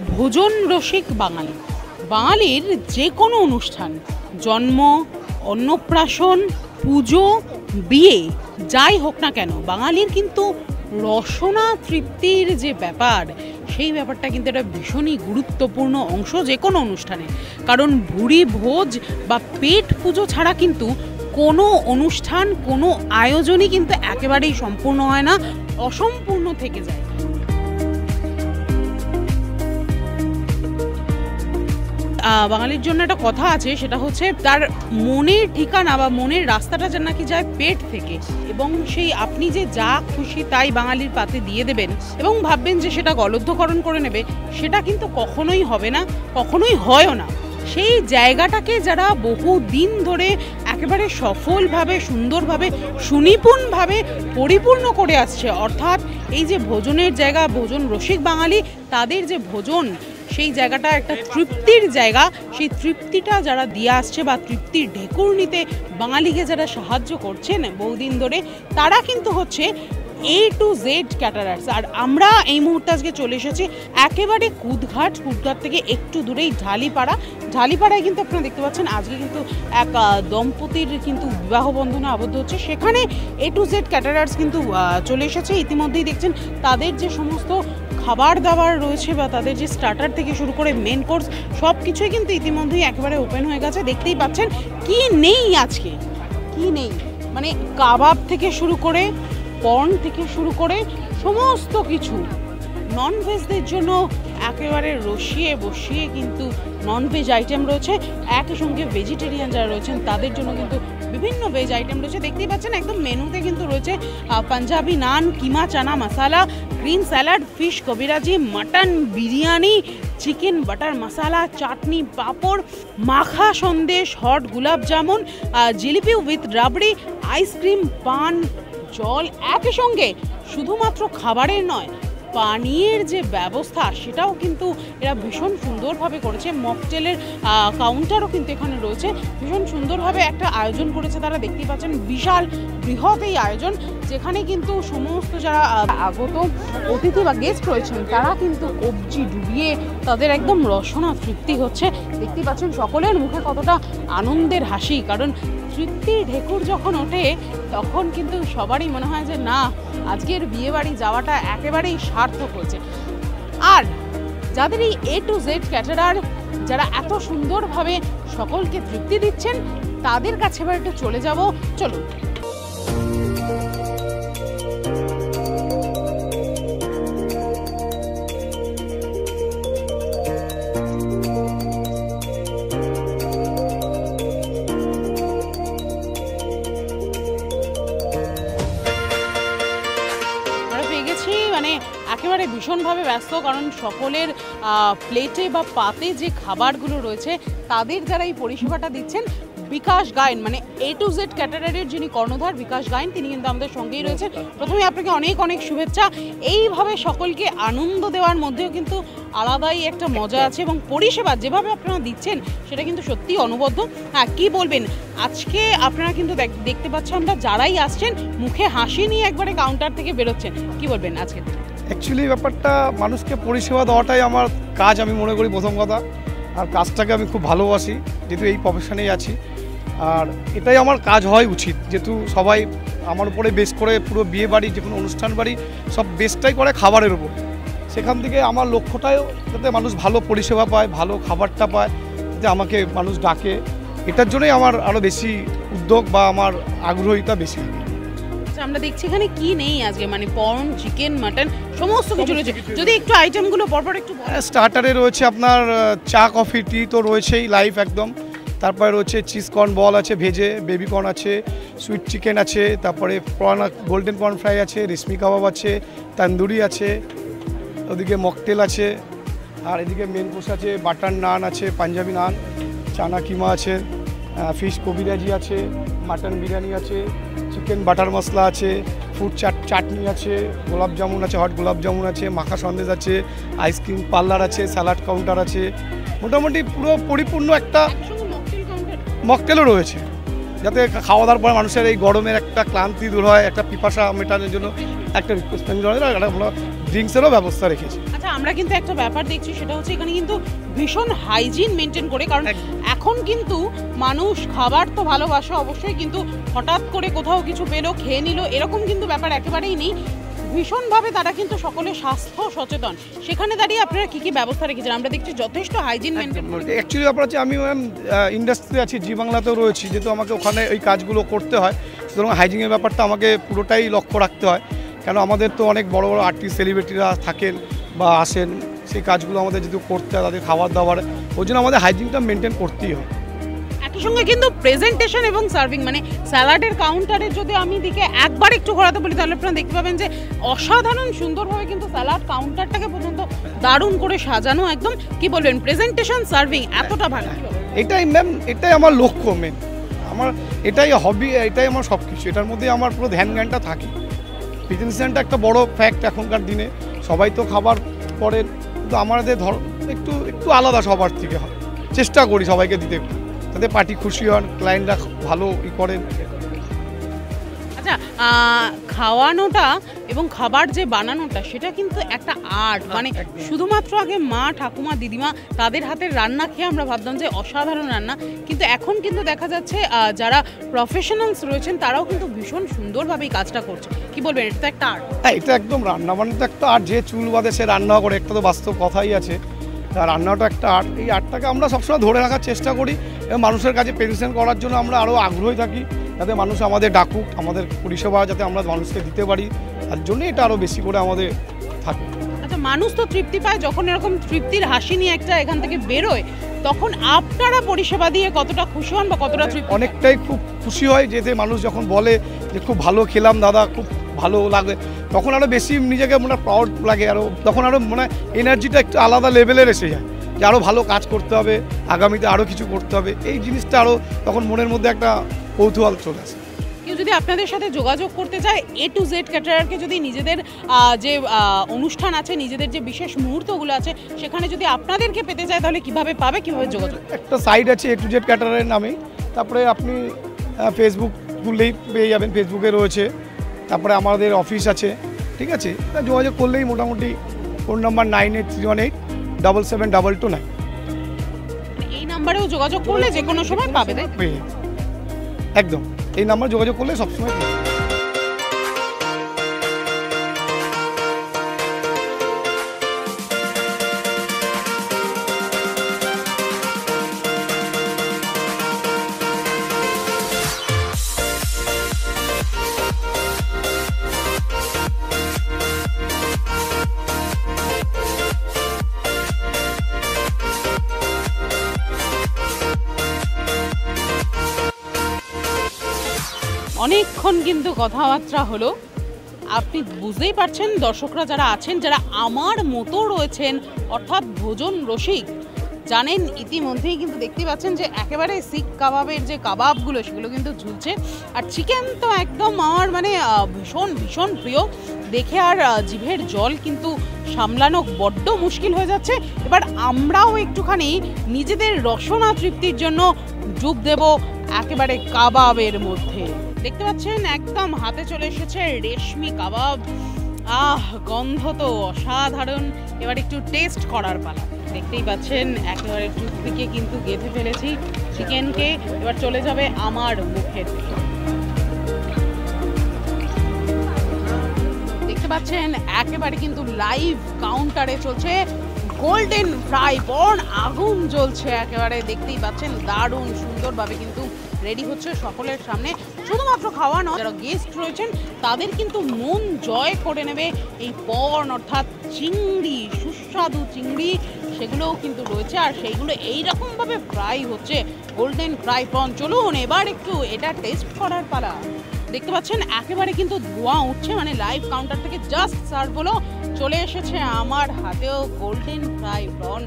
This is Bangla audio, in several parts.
ভোজন রসিক বাঙালি। বাঙালির যে কোনো অনুষ্ঠান, জন্ম, অন্নপ্রাশন, পুজো, বিয়ে, যাই হোক না কেন, বাঙালির কিন্তু রসনা তৃপ্তির যে ব্যাপার, সেই ব্যাপারটা কিন্তু একটা ভীষণই গুরুত্বপূর্ণ অংশ যে কোনো অনুষ্ঠানে। কারণ ভুরি ভোজ বা পেট পুজো ছাড়া কিন্তু কোনো অনুষ্ঠান, কোনো আয়োজনই কিন্তু একেবারেই সম্পূর্ণ হয় না, অসম্পূর্ণ থেকে যায়। বাঙালির জন্য একটা কথা আছে, সেটা হচ্ছে তার মনের ঠিকানা বা মনের রাস্তাটা যেন নাকি যায় পেট থেকে, এবং সেই আপনি যে যা খুশি তাই বাঙালির পাতে দিয়ে দেবেন এবং ভাববেন যে সেটা গলদ্ধকরণ করে নেবে, সেটা কিন্তু কখনোই হবে না, কখনোই হয়ও না। সেই জায়গাটাকে যারা বহু দিন ধরে একেবারে সফলভাবে, সুন্দরভাবে, সুনিপুণভাবে পরিপূর্ণ করে আসছে, অর্থাৎ এই যে ভোজনের জায়গা, ভোজন রসিক বাঙালি, তাদের যে ভোজন, সেই জায়গাটা একটা তৃপ্তির জায়গা, সেই তৃপ্তিটা যারা দিয়ে আসছে বা তৃপ্তির ঢেকুর নিতে বাঙালিকে যারা সাহায্য করছেন বহুদিন ধরে, তারা কিন্তু হচ্ছে A to Z ক্যাটারার্স। আর আমরা এই মুহূর্তে আজকে চলে এসেছি একেবারে কুদঘাট থেকে একটু দূরেই ঢালিপাড়ায় কিন্তু আপনারা দেখতে পাচ্ছেন আজকে কিন্তু এক দম্পতির কিন্তু বিবাহ বন্ধনে আবদ্ধ হচ্ছে। সেখানে A to Z ক্যাটারার্স কিন্তু চলে এসেছে। ইতিমধ্যেই দেখছেন তাদের যে সমস্ত খাবার দাবার রয়েছে বা তাদের যে স্টার্টার থেকে শুরু করে মেন কোর্স, সব কিছুই কিন্তু ইতিমধ্যেই একেবারে ওপেন হয়ে গেছে। দেখতেই পাচ্ছেন কি নেই আজকে, কি নেই, মানে কাবাব থেকে শুরু করে, পর্ন থেকে শুরু করে সমস্ত কিছু। ননভেজদের জন্য একেবারে রসিয়ে বসিয়ে কিন্তু ননভেজ আইটেম রয়েছে, একই সঙ্গে ভেজিটেরিয়ান যারা রয়েছেন তাদের জন্য কিন্তু বিভিন্ন ভেজ আইটেম রয়েছে। দেখতেই পাচ্ছেন একদম মেনুতে কিন্তু রয়েছে Punjabi naan, keema chana masala, green salad, fish kabiraji, mutton biryani, chicken butter masala, chutney, papad, মাখা sandesh, hot gulab jamun, jalebi with rabri, ice cream, paan, জল, একই সঙ্গে শুধুমাত্র খাবারের নয়, পানীয়ের যে ব্যবস্থা সেটাও কিন্তু এরা ভীষণ সুন্দরভাবে করেছে। মকটেলের কাউন্টারও কিন্তু এখানে রয়েছে, ভীষণ সুন্দরভাবে একটা আয়োজন করেছে তারা। দেখতেই পাচ্ছেন বিশাল বৃহৎ এই আয়োজন, যেখানে কিন্তু সমস্ত যারা আগত অতিথি বা গেস্ট রয়েছেন তারা কিন্তু কবজি ডুবিয়ে তাদের একদম রসনা তৃপ্তি হচ্ছে। দেখতেই পাচ্ছেন সকলের মুখে কতটা আনন্দের হাসি, কারণ তৃপ্তির ঢেকুর যখন ওঠে তখন কিন্তু সবারই মনে হয় যে না, আজকের বিয়ে বাড়ি যাওয়াটা একেবারেই সার্থক হয়েছে। আর যাদের এই A to Z ক্যাটারার, যারা এত সুন্দরভাবে সকলকে তৃপ্তি দিচ্ছেন, তাদের কাছে এবার একটু চলে যাব, চলুন। মানে একেবারে ভীষণভাবে ব্যস্ত, কারণ সকলের প্লেটে বা পাতে যে খাবারগুলো রয়েছে তাদের যারা এই পরিষেবাটা দিচ্ছেন, বিকাশ গায়েন, মানে A to Z ক্যাটারারের যিনি কর্ণধার বিকাশ গায়েন, তিনি কিন্তু আমাদের সঙ্গেই রয়েছে। প্রথমে আপনাকে অনেক অনেক শুভেচ্ছা। এইভাবে সকলকে আনন্দ দেওয়ার মধ্যেও কিন্তু আলাদাই একটা মজা আছে, এবং পরিষেবা যেভাবে আপনারা দিচ্ছেন সেটা কিন্তু সত্যিই অনবদ্য। হ্যাঁ, কী বলবেন, আজকে আপনারা কিন্তু দেখতে পাচ্ছেন আমরা যারাই আসছেন মুখে হাসি নিয়ে একবারে কাউন্টার থেকে বেরোচ্ছেন, কি বলবেন আজকে? অ্যাকচুয়ালি ব্যাপারটা মানুষকে পরিষেবা দেওয়াটাই আমার কাজ, আমি মনে করি প্রথম কথা। আর কাজটাকে আমি খুব ভালোবাসি, যেহেতু এই প্রফেশনেই আছি, আর এটাই আমার কাজ হয় উচিত, যেহেতু সবাই আমার উপরে বেস করে পুরো বিয়ে বাড়ি, যে কোনো অনুষ্ঠান বাড়ি সব বেসটাই করে খাবারের উপর। সেখান থেকে আমার লক্ষ্যটাও যাতে মানুষ ভালো পরিষেবা পায়, ভালো খাবারটা পায়, যাতে আমাকে মানুষ ডাকে, এটার জন্যই আমার আরও বেশি উদ্যোগ বা আমার আগ্রহীটা বেশি। আমরা দেখছি এখানে কি নেই আজকে, মানে পর্ন, চিকেন, মাটন সমস্ত কিছু রয়েছে। যদি একটু আইটেমগুলো পরপর একটু। স্টার্টারে রয়েছে আপনার চা, কফি, টি তো রয়েছেই লাইভ একদম। তারপরে রয়েছে চিজ কর্ন বল আছে, ভেজে বেবি কর্ন আছে, সুইট চিকেন আছে, তারপরে প্রন, গোল্ডেন প্রন ফ্রাই আছে, রেশমি কাবাব আছে, তন্দুরি আছে, ওদিকে মকটেল আছে, আর এদিকে মেন কোর্স আছে, বাটার নান আছে, পাঞ্জাবি নান, চানা কিমা আছে, ফিশ কবিরাজি আছে, মাটন বিরিয়ানি আছে, চিকেন বাটার মশলা আছে, ফুড চাটনি আছে, গোলাপ জামুন আছে, হট গোলাপ জামুন আছে, মাখা সন্দেশ আছে, আইসক্রিম পার্লার আছে, স্যালাড কাউন্টার আছে, মোটামুটি পুরো পরিপূর্ণ একটা মকটেলও রয়েছে, যাতে খাওয়া দাওয়ার পর মানুষের এই গরমের একটা ক্লান্তি দূর হয়, একটা পিপাসা মেটানোর জন্য একটা রিফ্রেশমেন্ট আমরা ড্রিঙ্কসেরও ব্যবস্থা রেখেছি। আচ্ছা, আমরা কিন্তু একটা ব্যাপার দেখছি, সেটা হচ্ছে এখানে কিন্তু ভীষণ হাইজিন মেনটেন করে, কারণ এখন কিন্তু মানুষ খাবার তো ভালোবাসে অবশ্যই, কিন্তু হঠাৎ করে কোথাও কিছু পেলো খেয়ে নিল এরকম কিন্তু ব্যাপার একেবারেই নেই। ভীষণভাবে তারা কিন্তু সকলে স্বাস্থ্য সচেতন। সেখানে দাঁড়িয়ে আপনারা কি কি ব্যবস্থা রেখেছেন? আমরা দেখছি যথেষ্ট হাইজিন মেনটেন করে। অ্যাকচুয়ালি ব্যাপার হচ্ছে আমি ম্যাম ইন্ডাস্ট্রি আছি, জি বাংলাতেও রয়েছি, যেহেতু আমাকে ওখানে ওই কাজগুলো করতে হয়, সুতরাং হাইজিনের ব্যাপারটা আমাকে পুরোটাই লক্ষ্য রাখতে হয়। কেন আমাদের তো অনেক বড় বড় আর্টিস্ট সেলিব্রিটিরা থাকেন বা আসেন, সেই কাজগুলো আমাদের যেহেতু করতে হয়, তাদের খাবার দাবার, ওই জন্য আমাদের হাইজিনটা মেনটেন করতেই হয়। একই সঙ্গে কিন্তু প্রেজেন্টেশন এবং সার্ভিং, মানে স্যালাডের কাউন্টারের যদি আমি দিকে একবার একটু ঘোরাতে বলি তাহলে আপনারা দেখতে পাবেন যে অসাধারণ সুন্দরভাবে কিন্তু স্যালাড কাউন্টারটাকে পর্যন্ত দারুণ করে সাজানো। একদম কি বলবেন, প্রেজেন্টেশন সার্ভিং এতটা ভালো। এটাই ম্যাম, এটাই আমার লক্ষ্য মেন, আমার এটাই হবি, এটাই আমার সব কিছু, এটার মধ্যে আমার পুরো ধ্যান জ্ঞানটা থাকে। প্রেজেন্টেশনটা একটা বড় ফ্যাক্ট এখনকার দিনে, সবাই তো খাবার করেন, কিন্তু আমাদের একটু একটু আলাদা সবার থেকে হয়, চেষ্টা করি সবাইকে দিতে, তাতে পার্টি খুশি হন, ক্লায়েন্টরা ভালো করেন। আচ্ছা, খাওয়ানোটা এবং খাবার যে বানানোটা সেটা কিন্তু একটা আর্ট, মানে শুধুমাত্র আগে মা ঠাকুমা দিদিমা তাদের হাতের রান্না খেয়ে আমরা ভাবতাম যে অসাধারণ রান্না, কিন্তু এখন কিন্তু দেখা যাচ্ছে যারা প্রফেশনালস রয়েছেন তারাও কিন্তু ভীষণ সুন্দরভাবে এই কাজটা করছে। কি বলবেন, এটা তো একটা আর্ট? হ্যাঁ, এটা একদম রান্না বান্না তো একটা আর্ট, যে চুল বাদে সে রান্না করে, একটা তো বাস্তব কথাই আছে, রান্নাটা একটা আর্ট। এই আর্টটাকে আমরা সবসময় ধরে রাখার চেষ্টা করি এবং মানুষের কাছে প্রেজেন্ট করার জন্য আমরা আরও আগ্রহী থাকি, যাতে মানুষ আমাদের ডাকুক, আমাদের পরিষেবা যাতে আমরা মানুষকে দিতে পারি, তার জন্য এটা আরও বেশি করে আমাদের থাকে। আচ্ছা, মানুষ তো তৃপ্তি পায় যখন এরকম তৃপ্তির হাসি নিয়ে একটা এখান থেকে বেরোয়, তখন আপনারা পরিষেবা দিয়ে কতটা খুশি হন বা কতটা তৃপ্তি? অনেকটাই খুব খুশি হয়, যেতে মানুষ যখন বলে যে খুব ভালো খেলাম দাদা, খুব ভালো লাগে, তখন আরও বেশি নিজেকে মনে প্রাউড লাগে, আরও তখন আরও মনে এনার্জিটা একটু আলাদা লেভেলের এসে যায়, যে আরও ভালো কাজ করতে হবে, আগামীতে আরও কিছু করতে হবে, এই জিনিসটা আরও তখন মনের মধ্যে একটা কৌতূহল চলে আসে। কেউ যদি আপনাদের সাথে যোগাযোগ করতে চায়, A to Z ক্যাটারারকে যদি নিজেদের যে অনুষ্ঠান আছে, নিজেদের যে বিশেষ মুহূর্তগুলো আছে সেখানে যদি আপনাদেরকে পেতে চায়, তাহলে কিভাবে পাবে, কিভাবে যোগাযোগ? একটা সাইট আছে A to Z ক্যাটারারের নামেই, তারপরে আপনি ফেসবুক খুললেই পেয়ে যাবেন, ফেসবুকে রয়েছে, তারপরে আমাদের অফিস আছে, ঠিক আছে, যোগাযোগ করলেই মোটামুটি ফোন নাম্বার 9831877229, এই নাম্বারেও যোগাযোগ করলে যে কোনো সময় পাবে, তাই? একদম এই নাম্বার যোগাযোগ করলে সবসময় পেয়ে যাবে। অনেকক্ষণ কিন্তু কথাবার্তা হলো, আপনি বুঝতেই পারছেন দর্শকরা যারা আছেন, যারা আমার মতো রয়েছেন অর্থাৎ ভোজন রসিক, জানেন ইতিমধ্যেই কিন্তু দেখতেই পাচ্ছেন যে একেবারে শিক কাবাবের যে কাবাবগুলো সেগুলো কিন্তু ঝুলছে, আর চিকেন তো একদম আমার মানে ভীষণ ভীষণ প্রিয়, দেখে আর জিভের জল কিন্তু সামলানো বড্ড মুশকিল হয়ে যাচ্ছে। এবার আমরাও একটুখানি নিজেদের রসনা তৃপ্তির জন্য ডুব দেব একেবারে কাবাবের মধ্যে। দেখতে পাচ্ছেন একদম হাতে চলে এসেছে রেশমি কাবাব, গন্ধ তো অসাধারণ। এবার একটু টেস্ট করার পালা। দেখতেই পাচ্ছেন একেবারে টুথপিকে কিন্তু গেঁথে ফেলেছি চিকেনকে, এবার চলে যাবে আমার মুখের দিকে। দেখতে পাচ্ছেন একেবারে কিন্তু লাইভ কাউন্টারে চলছে গোল্ডেন ফ্রাই পর্ন, আগুন জ্বলছে একেবারে, দেখতেই পাচ্ছেন দারুণ সুন্দরভাবে কিন্তু রেডি হচ্ছে সকলের সামনে। শুধুমাত্র খাওয়া নয়, যারা গেস্ট রয়েছেন তাদের কিন্তু মন জয় করে নেবে এই পর্ন, অর্থাৎ চিংড়ি, সুস্বাদু চিংড়ি সেগুলোও কিন্তু রয়েছে, আর সেইগুলো এইরকমভাবে ফ্রাই হচ্ছে, গোল্ডেন ফ্রাই পর্ন। চলুন এবার একটু এটা টেস্ট করার পালা। দেখতে পাচ্ছেন একেবারে কিন্তু ধোঁয়া উঠছে, মানে লাইভ কাউন্টার থেকে জাস্ট সার্ভ হলো, চলে এসেছে আমার হাতেও গোল্ডেন ফ্রাই প্রন।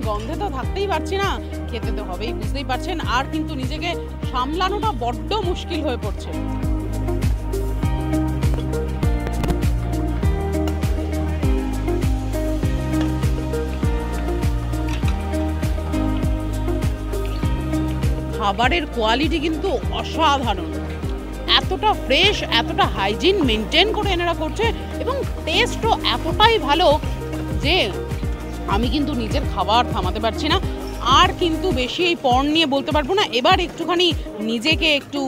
গন্ধে তো থাকতেই পারছি না, খেতে তো হবেই, বুঝতেই পারছেন, আর কিন্তু নিজেকে সামলানোটা বড্ড মুশকিল হয়ে পড়ছে। খাবারের কোয়ালিটি কিন্তু অসাধারণ, এতটা ফ্রেশ, এতটা হাইজিন মেনটেন করে এনারা করছে এবং টেস্টও এতটাই ভালো যে আমি কিন্তু নিজের খাবার থামাতে পারছি না। আর কিন্তু বেশি এই পর্ন নিয়ে বলতে পারবো না, এবার একটুখানি নিজেকে একটু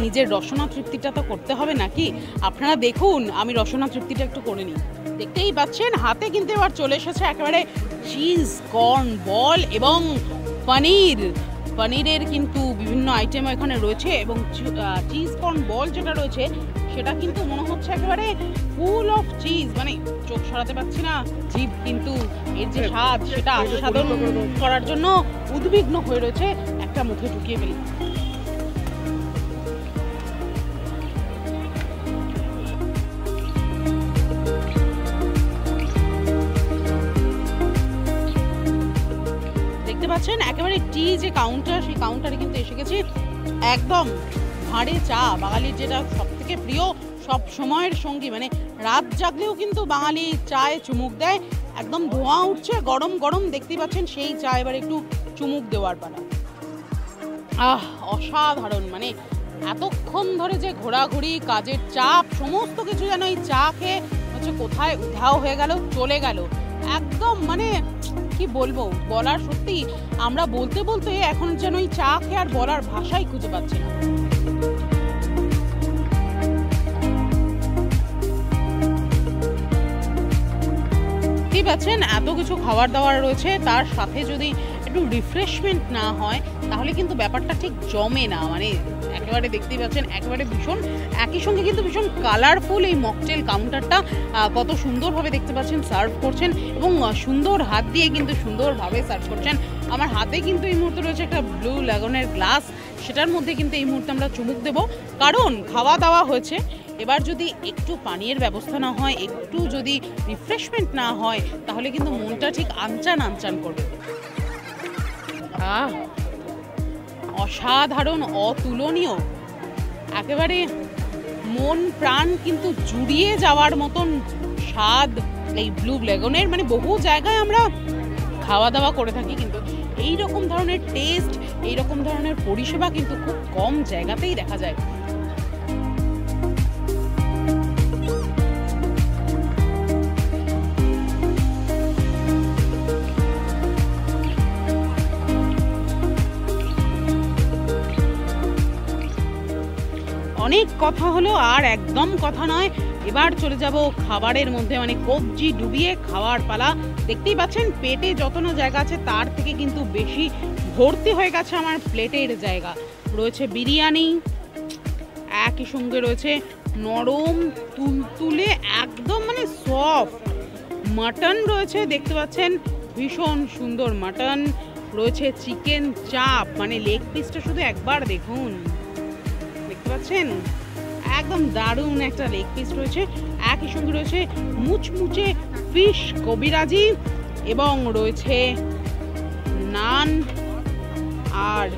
নিজের রসনা তৃপ্তিটা তো করতে হবে নাকি। আপনারা দেখুন আমি রসনা তৃপ্তিটা একটু করে নিই। দেখতেই পাচ্ছেন হাতে কিন্তু এবার চলে এসেছে একেবারে চিজ কর্ন বল এবং পনিরের কিন্তু বিভিন্ন আইটেম এখানে রয়েছে এবং চিজ কর্ন বল যেটা রয়েছে সেটা কিন্তু মনে হচ্ছে একেবারে ফুল অফ চিজ, মানে চোখ সরাতে পারছি না, জিভ কিন্তু এর যে স্বাদ সেটা আস্বাদন করার জন্য উদ্বিগ্ন হয়ে রয়েছে। একটা মুখে ঢুকিয়ে ফেলি। দেখতে পাচ্ছেন একেবারে টি যে কাউন্টার, সেই কাউন্টারে কিন্তু এসে গেছি। একদম ভাঁড়ে চা, বাঙালির যেটা সব থেকে প্রিয়, সব সময়ের সঙ্গী, মানে রাত জাগলেও কিন্তু বাঙালি চায়ে চুমুক দেয়। একদম ধোঁয়া উঠছে গরম গরম, দেখতেই পাচ্ছেন সেই চা এবার একটু চুমুক দেওয়ার পালা। অসাধারণ, মানে এতক্ষণ ধরে যে ঘোরাঘুরি, কাজের চাপ, সমস্ত কিছু যেন এই চা খেয়ে হচ্ছে কোথায় উধাও হয়ে গেল, চলে গেল একদম। মানে কি বলবো, বলার সত্যি আমরা বলতে বলতে এখন যেন এই চা খেয়ে আর বলার ভাষাই খুঁজে পাচ্ছি না। ঠিক আছেন, এত কিছু খাবার দাবার রয়েছে, তার সাথে যদি একটু রিফ্রেশমেন্ট না হয় তাহলে কিন্তু ব্যাপারটা ঠিক জমে না। মানে একেবারে দেখতেই পাচ্ছেন একেবারে ভীষণ, একই সঙ্গে কিন্তু ভীষণ কালারফুল এই মকটেল কাউন্টারটা, কত সুন্দরভাবে দেখতে পাচ্ছেন সার্ভ করছেন এবং সুন্দর হাত দিয়ে কিন্তু সুন্দরভাবে সার্ভ করছেন। আমার হাতে কিন্তু এই মুহূর্তে রয়েছে একটা ব্লু ল্যাগনের গ্লাস, সেটার মধ্যে কিন্তু এই মুহূর্তে আমরা চুমুক দেব, কারণ খাওয়া দাওয়া হয়েছে। এবার যদি একটু পানীয়ের ব্যবস্থা না হয়, একটু যদি রিফ্রেশমেন্ট না হয়, তাহলে কিন্তু মনটা ঠিক আনচান আনচান করবে। অসাধারণ, অতুলনীয়, একেবারে মন প্রাণ কিন্তু জুড়িয়ে যাওয়ার মতন স্বাদ এই ব্লু ল্যাগনের। মানে বহু জায়গায় আমরা খাওয়া দাওয়া করে থাকি, কিন্তু এই রকম ধরনের টেস্ট, এই রকম ধরনের পরিষেবা কিন্তু খুব কম জায়গাতেই দেখা যায়। অনেক কথা হলো, আর একদম কথা নয়, এবার চলে যাব খাবারের মধ্যে, মানে কবজি ডুবিয়ে খাওয়ার পালা। দেখতেই পাচ্ছেন পেটে যত না জায়গা আছে তার থেকে কিন্তু বেশি ভর্তি হয়ে গেছে আমার প্লেটের জায়গা। রয়েছে বিরিয়ানি, একই সঙ্গে রয়েছে নরম তুলতুলে একদম মানে সফট মাটন রয়েছে, দেখতে পাচ্ছেন ভীষণ সুন্দর মাটন রয়েছে, চিকেন চাপ, মানে লেগ পিসটা শুধু একবার দেখুন, দেখতে পাচ্ছেন একদম দারুণ একটা লেগ পিস রয়েছে। একই সঙ্গে রয়েছে মুচমুচে ফিশ কবিরাজি এবং রয়েছে নান আর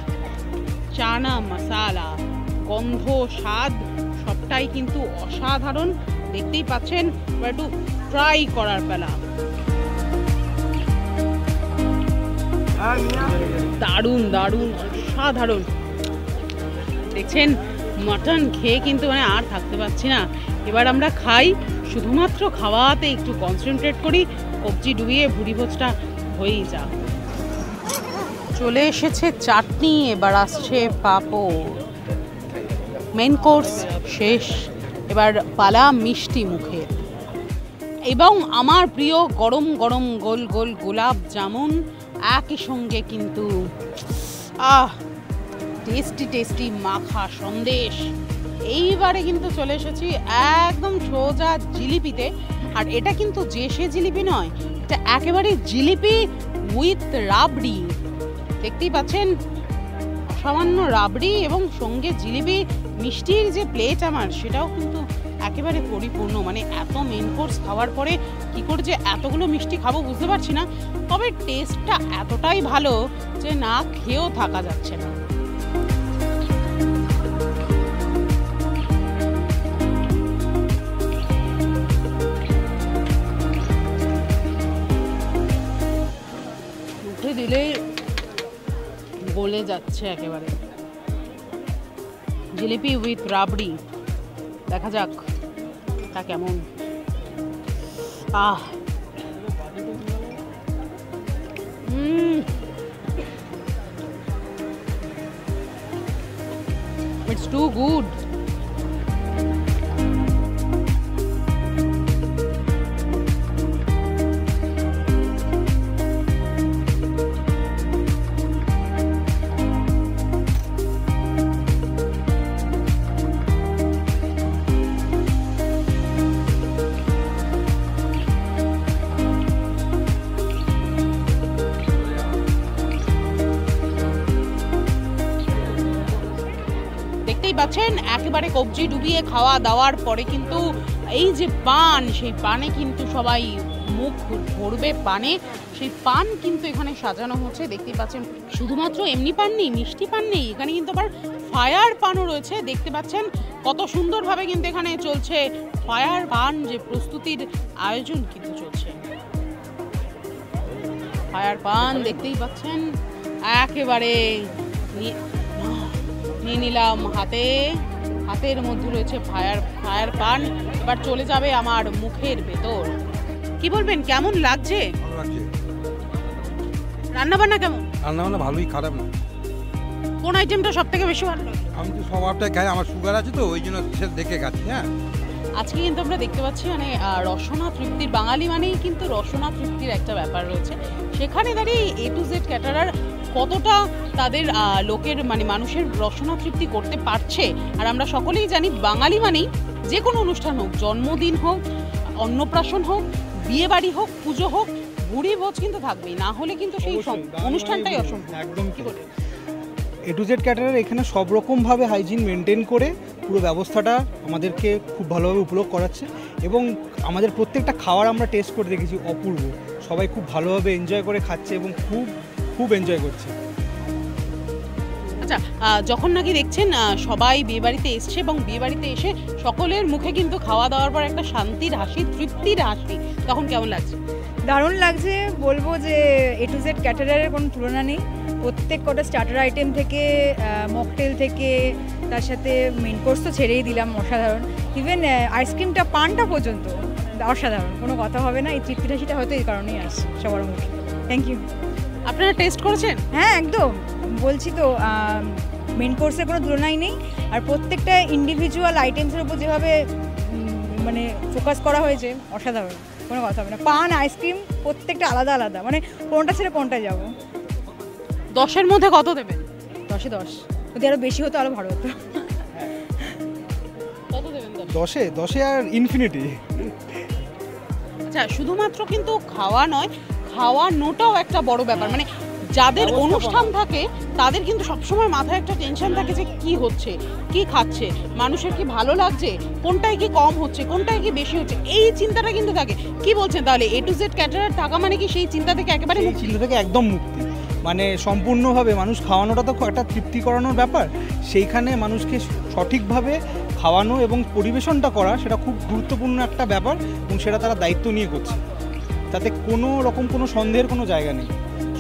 চানা মশালা। গন্ধ স্বাদ সবটাই কিন্তু অসাধারণ, দেখতেই পাচ্ছেন। এবার একটু ট্রাই করার পালা। দারুণ দারুণ অসাধারণ, দেখছেন মাটন খেয়ে কিন্তু মানে আর থাকতে পারছি না। এবার আমরা খাই, শুধুমাত্র খাওয়াতে একটু কনসেন্ট্রেট করি, কবজি ডুবিয়ে ভুড়ি ভোজটা হয়েই যা। চলে এসেছে চাটনি, এবার আসছে পাঁপড়। মেন কোর্স শেষ, এবার পালা মিষ্টি মুখে এবং আমার প্রিয় গরম গরম গোল গোল গোলাপ জামুন, একই সঙ্গে কিন্তু টেস্টি টেস্টি মাখা সন্দেশ। এইবারে কিন্তু চলে এসেছি একদম সোজা জিলিপিতে, আর এটা কিন্তু যে সে জিলিপি নয়, এটা একেবারে জিলিপি উইথ রাবড়ি। দেখতেই পাচ্ছেন সামান্য রাবড়ি এবং সঙ্গে জিলিপি, মিষ্টির যে প্লেট আমার সেটাও কিন্তু একেবারে পরিপূর্ণ। মানে এত মেন কোর্স খাওয়ার পরে কি করে যে এতগুলো মিষ্টি খাবো বুঝতে পারছি না, তবে টেস্টটা এতটাই ভালো যে না খেয়েও থাকা যাচ্ছে না। দিলে গলে যাচ্ছে একেবারে। জিলিপি উইথ রাবড়ি, দেখা যাক তা কেমন। It's too good. দেখতেই পাচ্ছেন একেবারে কবজি ডুবিয়ে খাওয়া দাওয়ার পরে কিন্তু এই যে পান, সেই পানে কিন্তু সবাই মুখ ভরবে পানে। সেই পান কিন্তু এখানে সাজানো হচ্ছে, দেখতেই পাচ্ছেন। শুধুমাত্র এমনি পান নেই, মিষ্টি পান নেই, এখানে কিন্তু আবার ফায়ার পানও রয়েছে। দেখতে পাচ্ছেন কত সুন্দরভাবে কিন্তু এখানে চলছে ফায়ার পান, যে প্রস্তুতির আয়োজন কিন্তু চলছে। ফায়ার পান দেখতেই পাচ্ছেন একেবারে নিয়ে নিলাম হাতের মধ্যে রয়েছে ফায়ার পান। এবার চলে যাবে আমার মুখের ভেতর। কি বলবেন, কেমন লাগছে? ভালো লাগছে। রান্না বান্না কেমন? রান্না বান্না ভালোই, খারাপ না। কোন আইটেমটা সব থেকে বেশি ভালো লাগে? আমি তো সবটাই খাই, আমার সুগার আছে তো ওই জন্য দেখে খাচ্ছি। হ্যাঁ, আজকে কিন্তু আমরা দেখতে পাচ্ছি মানে রসনা তৃপ্তির, বাঙালি মানেই কিন্তু রসনা তৃপ্তির একটা ব্যাপার রয়েছে। সেখানে দাঁড়িয়ে A to Z ক্যাটারার কতটা তাদের লোকের মানে মানুষের রসনা তৃপ্তি করতে পারছে। আর আমরা সকলেই জানি বাঙালি মানেই যে কোনো অনুষ্ঠান হোক, জন্মদিন হোক, অন্নপ্রাশন হোক, বিয়ে বাড়ি হোক, পুজো হোক, ভুড়ি ভোজ কিন্তু থাকবেই, না হলে কিন্তু সেই অনুষ্ঠানটাই অসম্ভব। একদম কি বলে A to Z ক্যাটারার এখানে সব রকমভাবে হাইজিন মেনটেন করে পুরো ব্যবস্থাটা আমাদেরকে খুব ভালোভাবে উপভোগ করাচ্ছে, এবং আমাদের প্রত্যেকটা খাবার আমরা টেস্ট করে দেখেছি, অপূর্ব। সবাই খুব ভালোভাবে এনজয় করে খাচ্ছে এবং খুব এনজয় করছে। আচ্ছা, যখন নাকি দেখছেন সবাই বিয়েবাড়িতে এসছে এবং বিয়েবাড়িতে এসে সকলের মুখে কিন্তু খাওয়া দাওয়ার পর একটা শান্তির হাসি, তৃপ্তির হাসি, তখন কেমন লাগছে? দারুণ লাগছে। বলবো যে A to Z ক্যাটারারের কোনো তুলনা নেই। প্রত্যেক কটা স্টার্টার আইটেম থেকে মকটেল থেকে তার সাথে মেন কোর্স তো ছেড়েই দিলাম, অসাধারণ। ইভেন আইসক্রিমটা, পানটা পর্যন্ত অসাধারণ, কোনো কথা হবে না। এই তৃপ্তির হাসিটা হয়তো এই কারণেই আসছে সবার মুখে। Thank you. আপনারা টেস্ট করেছেন? হ্যাঁ, একদম বলছি তো, মেন কোর্সের কোনো তুলনাই নেই। আর প্রত্যেকটা ইন্ডিভিজুয়াল আইটেমসের উপর যেভাবে মানে ফোকাস করা হয়েছে, অসাধারণ, কোনো কথা হবে না। পান, আইসক্রিম প্রত্যেকটা আলাদা আলাদা, মানে কোনটা ছেড়ে কোনটা যাবো। 10-এর মধ্যে কত দেবেন? 10-এ 10। যদি আরও বেশি হতো আরও ভালো হতো। কত দেবেন? 10-এ আর ইনফিনিটি। আচ্ছা, শুধুমাত্র কিন্তু খাওয়া নয়, খাওয়ানোটাও একটা বড় ব্যাপার। মানে যাদের অনুষ্ঠান থাকে তাদের কিন্তু সবসময় মাথায় একটা টেনশন থাকে যে কি হচ্ছে, কি খাচ্ছে, মানুষের কি ভালো লাগছে, কোনটায় কি কম হচ্ছে, কোনটায় কি বেশি হচ্ছে, এই চিন্তাটা কিন্তু থাকে। কি বলছেন তাহলে A to Z ক্যাটারার টাকা মানে কি সেই চিন্তা থেকে একেবারে এই চিন্তা থেকে একদম মুক্তি, মানে সম্পূর্ণভাবে মানুষ খাওয়ানোটা তো একটা তৃপ্তি করানোর ব্যাপার। সেইখানে মানুষকে সঠিকভাবে খাওয়ানো এবং পরিবেশনটা করা, সেটা খুব গুরুত্বপূর্ণ একটা ব্যাপার, এবং সেটা তারা দায়িত্ব নিয়ে করছে। তাতে কোনো রকম কোনো সন্দেহের কোনো জায়গা নেই।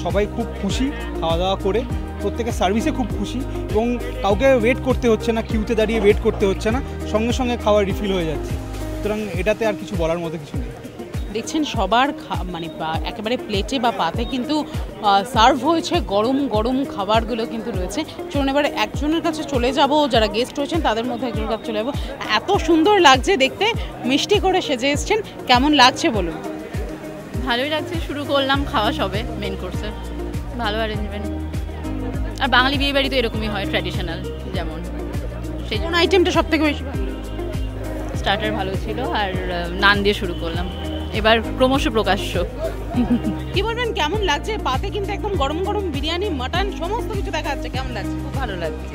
সবাই খুব খুশি খাওয়া দাওয়া করে, প্রত্যেকের সার্ভিসে খুব খুশি, এবং কাউকে ওয়েট করতে হচ্ছে না, কিউতে দাঁড়িয়ে ওয়েট করতে হচ্ছে না, সঙ্গে সঙ্গে খাবার রিফিল হয়ে যাচ্ছে। সুতরাং এটাতে আর কিছু বলার মতো কিছু নেই। দেখছেন সবার মানে একেবারে প্লেটে বা পাতে কিন্তু সার্ভ হয়েছে গরম গরম খাবারগুলো কিন্তু রয়েছে। চলুন এবার একজনের কাছে চলে যাব, যারা গেস্ট হয়েছেন তাদের মধ্যে একজনের কাছে চলে যাবো। এত সুন্দর লাগছে দেখতে, মিষ্টি করে সেজে এসছেন, কেমন লাগছে বলুন? ভালোই লাগছে। শুরু করলাম খাওয়া সবে মেন কোর্সে, ভালো অ্যারেঞ্জমেন্ট। আর বাঙালি বিয়ে বাড়ি তো এরকমই হয়, ট্র্যাডিশনাল যেমন। সেই কোন আইটেমটা সব থেকে বেশি ভালো? স্টার্টার ভালো ছিল, আর নান দিয়ে শুরু করলাম। এবার ক্রমশ প্রকাশ্য। কি বলবেন, কেমন লাগছে? পাতে কিন্তু একদম গরম গরম বিরিয়ানি, মাটন সমস্ত কিছু দেখা যাচ্ছে, কেমন লাগছে? খুব ভালো লাগছে।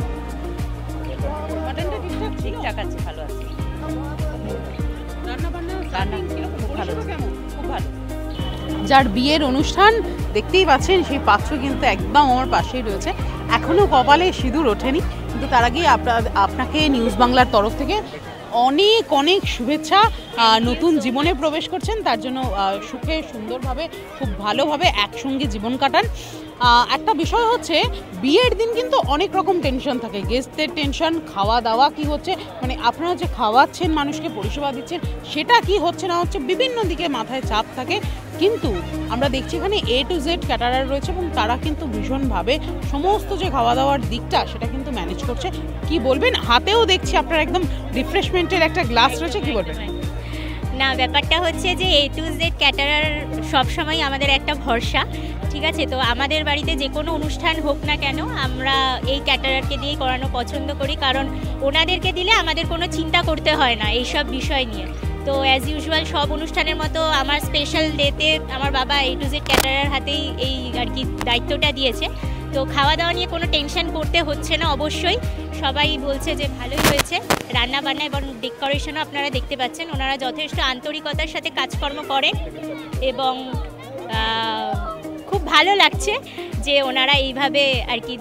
মাটনটা ঠিকঠাক ছিল? ঠিকঠাক আছে, ভালো আছে। রান্না রান্না খুব ভালো, কেমন? খুব ভালো। যার বিয়ের অনুষ্ঠান দেখতেই পাচ্ছেন, সেই পাত্র কিন্তু একদম আমার পাশেই রয়েছে। এখনও কপালে সিঁদুর ওঠেনি, কিন্তু তার আগেই আপনাকে নিউজ বাংলার তরফ থেকে অনেক অনেক শুভেচ্ছা। নতুন জীবনে প্রবেশ করছেন, তার জন্য সুখে সুন্দরভাবে খুব ভালোভাবে একসঙ্গে জীবন কাটান। একটা বিষয় হচ্ছে বিয়ের দিন কিন্তু অনেক রকম টেনশন থাকে, গেস্টদের টেনশন, খাওয়া দাওয়া কি হচ্ছে, মানে আপনারা যে খাওয়াচ্ছেন মানুষকে পরিষেবা দিচ্ছেন সেটা কি হচ্ছে না হচ্ছে, বিভিন্ন দিকে মাথায় চাপ থাকে। কিন্তু আমরা দেখছি এখানে A to Z ক্যাটারার রয়েছে এবং তারা কিন্তু ভীষণভাবে সমস্ত যে খাওয়া দাওয়ার দিকটা সেটা কিন্তু ম্যানেজ করছে। কি বলবেন, হাতেও দেখছি আপনার একদম রিফ্রেশমেন্টের একটা গ্লাস রয়েছে, কি বলবেন? না, ব্যাপারটা হচ্ছে যে A to Z ক্যাটারার সবসময় আমাদের একটা ভরসা, ঠিক আছে? তো আমাদের বাড়িতে যে কোনো অনুষ্ঠান হোক না কেন আমরা এই ক্যাটারারকে দিয়েই করানো পছন্দ করি, কারণ ওনাদেরকে দিলে আমাদের কোনো চিন্তা করতে হয় না এইসব বিষয় নিয়ে। তো অ্যাজ ইউজুয়াল সব অনুষ্ঠানের মতো আমার স্পেশাল ডেতে আমার বাবা A to Z ক্যাটারার হাতেই এই আর কি দায়িত্বটা দিয়েছে। তো খাওয়া দাওয়া নিয়ে কোনো টেনশন করতে হচ্ছে না, অবশ্যই সবাই বলছে যে ভালোই হয়েছে রান্না বান্না এবং ডেকোরেশনও আপনারা দেখতে পাচ্ছেন। ওনারা যথেষ্ট আন্তরিকতার সাথে কাজকর্ম করেন এবং খুব ভালো লাগছে যে ওনারা এইভাবে আর কি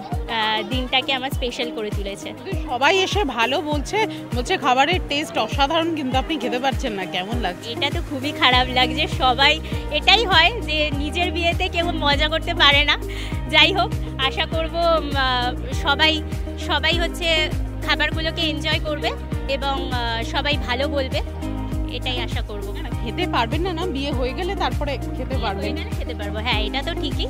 দিনটাকে আমার স্পেশাল করে তুলেছে। সবাই এসে ভালো বলছে খাবারের টেস্ট অসাধারণ, কিন্তু আপনি খেতে পারছেন না, কেমন লাগছে? এটা তো খুবই খারাপ লাগছে। সবাই এটাই হয় যে নিজের বিয়েতে কেউ মজা করতে পারে না। যাই হোক, আশা করব সবাই হচ্ছে খাবারগুলোকে এনজয় করবে এবং সবাই ভালো বলবে, এটাই আশা করব। খেতে পারবেন না, না বিয়ে হয়ে গেলে তারপরে খেতে পারবেন? খেতে পারবো, হ্যাঁ এটা তো ঠিকই।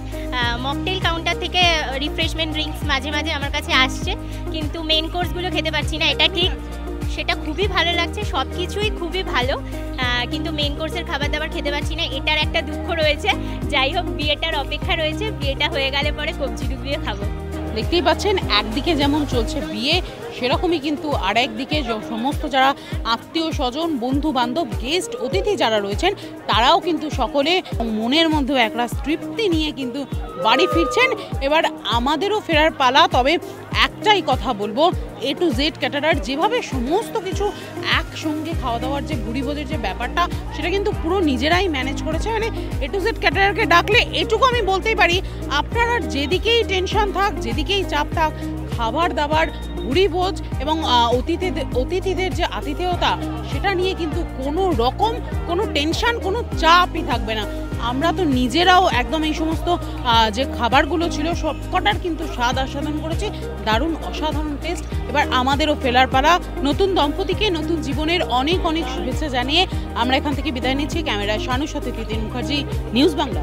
মকটেল কাউন্টার থেকে রিফ্রেশমেন্ট ড্রিঙ্কস মাঝে মাঝে আমার কাছে আসছে, কিন্তু মেন কোর্সগুলো খেতে পারছি না, এটা ঠিক। সেটা খুবই ভালো লাগছে, সব কিছুই খুবই ভালো, কিন্তু মেন কোর্সের খাবার দাবার খেতে পারছি না, এটার একটা দুঃখ রয়েছে। যাই হোক, বিয়েটার অপেক্ষা রয়েছে, বিয়েটা হয়ে গেলে পরে কবজি ডুবিয়ে খাবো। দেখতেই পাচ্ছেন একদিকে যেমন চলছে বিয়ে, সেরকমই কিন্তু আরেকদিকে সমস্ত যারা আত্মীয় স্বজন, বন্ধু বান্ধব, গেস্ট, অতিথি যারা রয়েছেন তারাও কিন্তু সকলে মনের মধ্যে একরাশ তৃপ্তি নিয়ে কিন্তু বাড়ি ফিরছেন। এবার আমাদেরও ফেরার পালা। তবে একটাই কথা বলবো, A to Z ক্যাটারার যেভাবে সমস্ত কিছু একসঙ্গে খাওয়া দাওয়ার যে ভুরিভোজের যে ব্যাপারটা সেটা কিন্তু পুরো নিজেরাই ম্যানেজ করেছে। মানে A to Z ক্যাটারারকে ডাকলে এটুকু আমি বলতেই পারি, আপনার আর যেদিকেই টেনশন থাক, যেদিকেই চাপ থাক, খাবার দাবার, ভুরিভোজ এবং অতিথিদের যে আতিথেয়তা সেটা নিয়ে কিন্তু কোনো রকম কোনো টেনশন, কোনো চাপই থাকবে না। আমরা তো নিজেরাও একদম এই সমস্ত যে খাবারগুলো ছিল সবকটার কিন্তু স্বাদ আস্বাদন করেছি, দারুণ অসাধারণ টেস্ট। এবার আমাদেরও ফেলার পালা। নতুন দম্পতিকে নতুন জীবনের অনেক অনেক শুভেচ্ছা জানিয়ে আমরা এখান থেকে বিদায় নিচ্ছি। ক্যামেরায় শানুর সাথে তিতির মুখার্জি, নিউজ বাংলা।